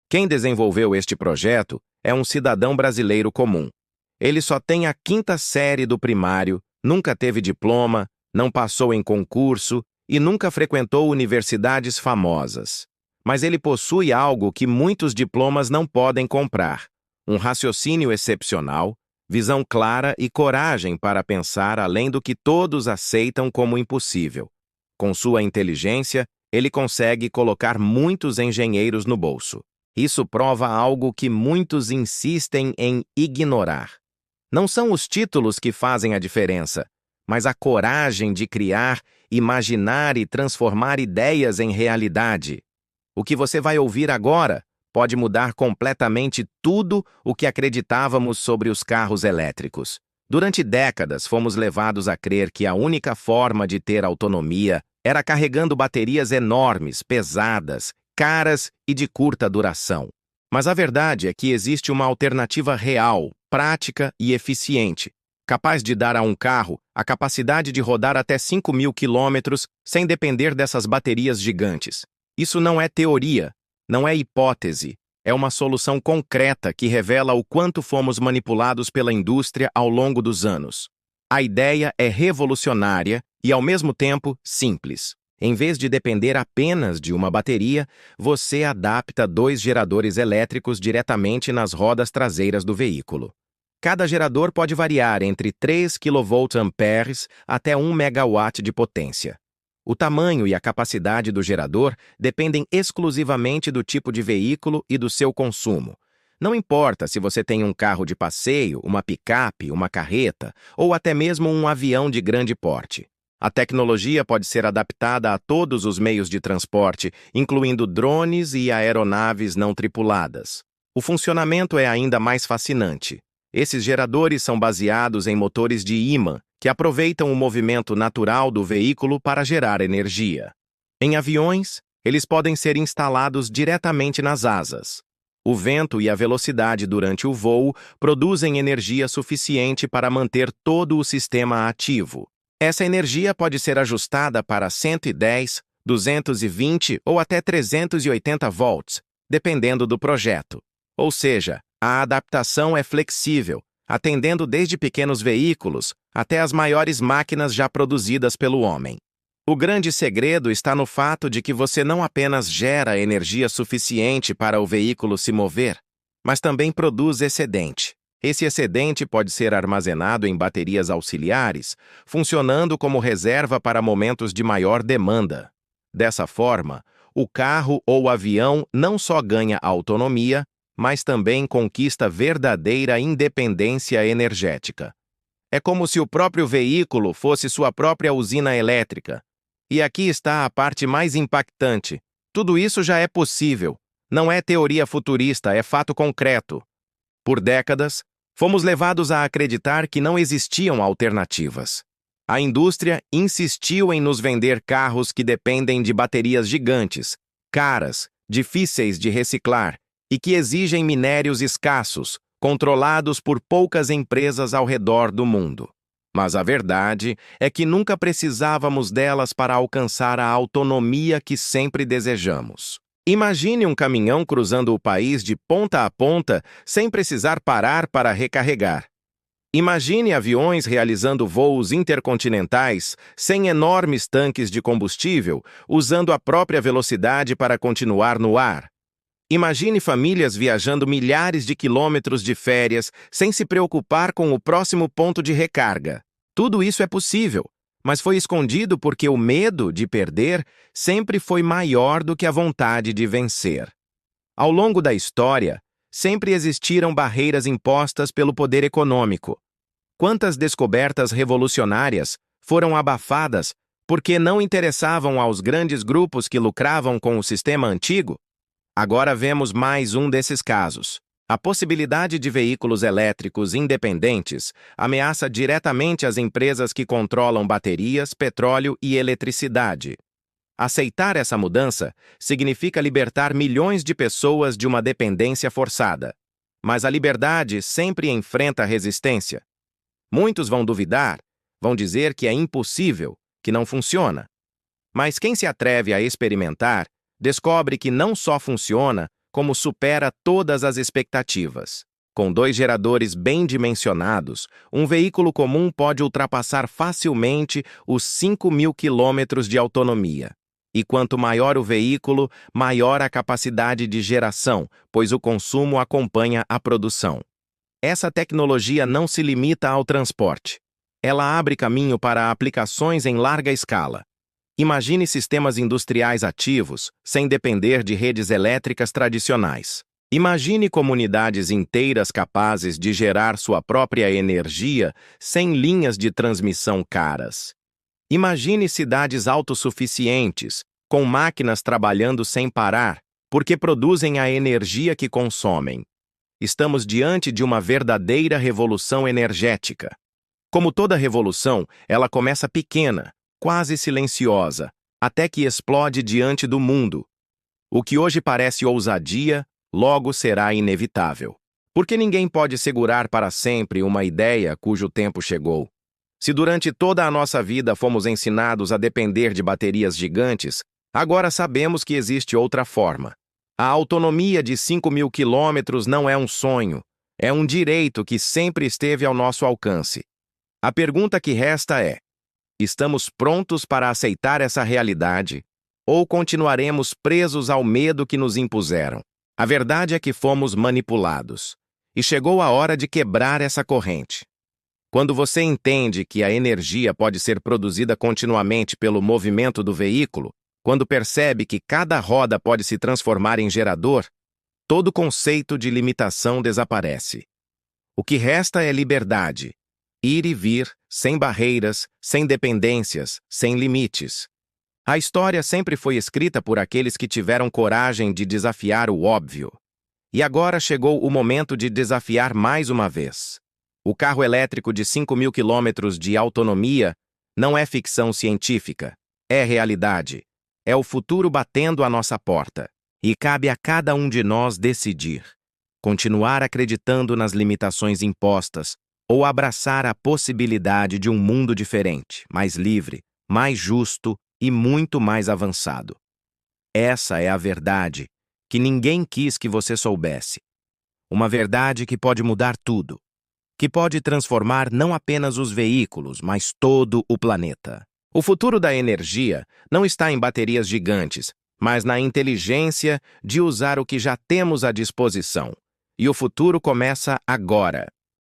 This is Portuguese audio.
Quem desenvolveu este projeto é um cidadão brasileiro comum. Ele só tem a quinta série do primário, nunca teve diploma, não passou em concurso e nunca frequentou universidades famosas. Mas ele possui algo que muitos diplomas não podem comprar: um raciocínio excepcional, visão clara e coragem para pensar além do que todos aceitam como impossível. Com sua inteligência, ele consegue colocar muitos engenheiros no bolso. Isso prova algo que muitos insistem em ignorar. Não são os títulos que fazem a diferença, mas a coragem de criar, imaginar e transformar ideias em realidade. O que você vai ouvir agora pode mudar completamente tudo o que acreditávamos sobre os carros elétricos. Durante décadas, fomos levados a crer que a única forma de ter autonomia era carregando baterias enormes, pesadas, caras e de curta duração. Mas a verdade é que existe uma alternativa real, prática e eficiente, capaz de dar a um carro a capacidade de rodar até 5.000 quilômetros sem depender dessas baterias gigantes. Isso não é teoria, não é hipótese, é uma solução concreta que revela o quanto fomos manipulados pela indústria ao longo dos anos. A ideia é revolucionária e, ao mesmo tempo, simples. Em vez de depender apenas de uma bateria, você adapta 2 geradores elétricos diretamente nas rodas traseiras do veículo. Cada gerador pode variar entre 3 kVA até 1 MW de potência. O tamanho e a capacidade do gerador dependem exclusivamente do tipo de veículo e do seu consumo. Não importa se você tem um carro de passeio, uma picape, uma carreta ou até mesmo um avião de grande porte. A tecnologia pode ser adaptada a todos os meios de transporte, incluindo drones e aeronaves não tripuladas. O funcionamento é ainda mais fascinante. Esses geradores são baseados em motores de ímã, que aproveitam o movimento natural do veículo para gerar energia. Em aviões, eles podem ser instalados diretamente nas asas. O vento e a velocidade durante o voo produzem energia suficiente para manter todo o sistema ativo. Essa energia pode ser ajustada para 110, 220 ou até 380 volts, dependendo do projeto. Ou seja, a adaptação é flexível, atendendo desde pequenos veículos até as maiores máquinas já produzidas pelo homem. O grande segredo está no fato de que você não apenas gera energia suficiente para o veículo se mover, mas também produz excedente. Esse excedente pode ser armazenado em baterias auxiliares, funcionando como reserva para momentos de maior demanda. Dessa forma, o carro ou avião não só ganha autonomia, mas também conquista verdadeira independência energética. É como se o próprio veículo fosse sua própria usina elétrica. E aqui está a parte mais impactante. Tudo isso já é possível. Não é teoria futurista, é fato concreto. Por décadas, fomos levados a acreditar que não existiam alternativas. A indústria insistiu em nos vender carros que dependem de baterias gigantes, caras, difíceis de reciclar e que exigem minérios escassos, controlados por poucas empresas ao redor do mundo. Mas a verdade é que nunca precisávamos delas para alcançar a autonomia que sempre desejamos. Imagine um caminhão cruzando o país de ponta a ponta sem precisar parar para recarregar. Imagine aviões realizando voos intercontinentais sem enormes tanques de combustível, usando a própria velocidade para continuar no ar. Imagine famílias viajando milhares de quilômetros de férias sem se preocupar com o próximo ponto de recarga. Tudo isso é possível, mas foi escondido porque o medo de perder sempre foi maior do que a vontade de vencer. Ao longo da história, sempre existiram barreiras impostas pelo poder econômico. Quantas descobertas revolucionárias foram abafadas porque não interessavam aos grandes grupos que lucravam com o sistema antigo? Agora vemos mais um desses casos. A possibilidade de veículos elétricos independentes ameaça diretamente as empresas que controlam baterias, petróleo e eletricidade. Aceitar essa mudança significa libertar milhões de pessoas de uma dependência forçada. Mas a liberdade sempre enfrenta resistência. Muitos vão duvidar, vão dizer que é impossível, que não funciona. Mas quem se atreve a experimentar, descobre que não só funciona, como supera todas as expectativas. Com 2 geradores bem dimensionados, um veículo comum pode ultrapassar facilmente os 5.000 quilômetros de autonomia. E quanto maior o veículo, maior a capacidade de geração, pois o consumo acompanha a produção. Essa tecnologia não se limita ao transporte. Ela abre caminho para aplicações em larga escala. Imagine sistemas industriais ativos, sem depender de redes elétricas tradicionais. Imagine comunidades inteiras capazes de gerar sua própria energia sem linhas de transmissão caras. Imagine cidades autossuficientes, com máquinas trabalhando sem parar, porque produzem a energia que consomem. Estamos diante de uma verdadeira revolução energética. Como toda revolução, ela começa pequena, quase silenciosa, até que explode diante do mundo. O que hoje parece ousadia, logo será inevitável. Porque ninguém pode segurar para sempre uma ideia cujo tempo chegou. Se durante toda a nossa vida fomos ensinados a depender de baterias gigantes, agora sabemos que existe outra forma. A autonomia de 5.000 quilômetros não é um sonho, é um direito que sempre esteve ao nosso alcance. A pergunta que resta é: estamos prontos para aceitar essa realidade ou continuaremos presos ao medo que nos impuseram? A verdade é que fomos manipulados, e chegou a hora de quebrar essa corrente. Quando você entende que a energia pode ser produzida continuamente pelo movimento do veículo, quando percebe que cada roda pode se transformar em gerador, todo conceito de limitação desaparece. O que resta é liberdade, ir e vir, sem barreiras, sem dependências, sem limites. A história sempre foi escrita por aqueles que tiveram coragem de desafiar o óbvio. E agora chegou o momento de desafiar mais uma vez. O carro elétrico de 5.000 quilômetros de autonomia não é ficção científica, é realidade. É o futuro batendo à nossa porta. E cabe a cada um de nós decidir: continuar acreditando nas limitações impostas ou abraçar a possibilidade de um mundo diferente, mais livre, mais justo e muito mais avançado. Essa é a verdade que ninguém quis que você soubesse. Uma verdade que pode mudar tudo, que pode transformar não apenas os veículos, mas todo o planeta. O futuro da energia não está em baterias gigantes, mas na inteligência de usar o que já temos à disposição. E o futuro começa agora.